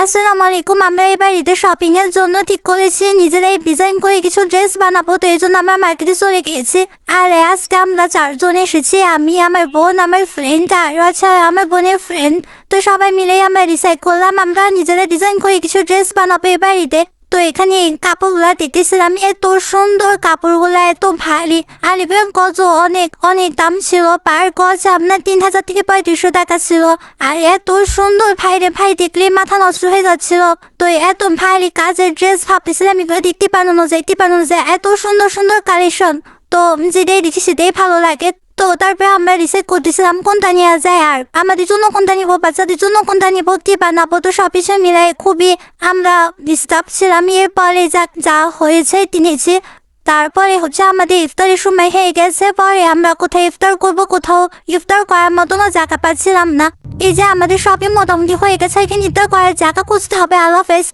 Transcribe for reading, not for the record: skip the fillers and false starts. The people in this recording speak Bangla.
আসসালামু আলাইকুম। আমরা এবার ঈদের শপিং এর জন্য ঠিক করেছি নিজেরাই ডিজাইন করে কিছু ড্রেস বানাবো, তো এই জন্য আমরা মার্কেটে চলে গিয়েছি। আর আজকে আমরা 4 জন এসেছি, আমি, আমার বোন, আমার ফ্রেন্ড আর আচ্ছা আমার বোনের ফ্রেন্ড। তো সবাই মিলেই আমরা ডিসাইড করলাম আমরা নিজেরা ডিজাইন করে কিছু ড্রেস বানাবো এবার ঈদে। তো এখানে এই কাপড়গুলা দেখতেছিলাম, এত সুন্দর কাপড়গুলা, এত ভারী আর এবার গজ অনেক অনেক দাম ছিল। পার গজ আপনার 3000 থেকে 3500 টাকা ছিল। আর এত সুন্দর ভাইরে ভাই, দেখলে মাথা নষ্ট হয়ে যাচ্ছিল। তো এত ভারী কাজের ড্রেস ভাবতেছিলাম এগুলো দেখতে বানানো যায়, এত সুন্দর সুন্দর কালেকশন। তো যেটাই দেখি সেটাই ভালো লাগে। তো তারপরে আমরা রিসার্চ করতেছিলাম কোনটা নেওয়া যায়, আর আমাদের জন্য কোনটা নিবো, বাচ্চাদের জন্য কোনটা নিবো, কি বানাবো। তো সবকিছু মিলাই খুবই আমরা ডিস্টার্ব ছিলাম। এরপরে যা হয়েছে নিয়েছি। তারপরে আমাদের ইফতারের সময় হয়ে গেছে, পরে আমরা কোথায় ইফতার করবো, কোথাও ইফতার করার মতনও জায়গা পাচ্ছিলাম না। এই যে আমাদের শপিং মোটামুটি হয়ে গেছে, এখানে ইফতার করার জায়গা খুঁজতে হবে। আল্লাহ হাফেজ।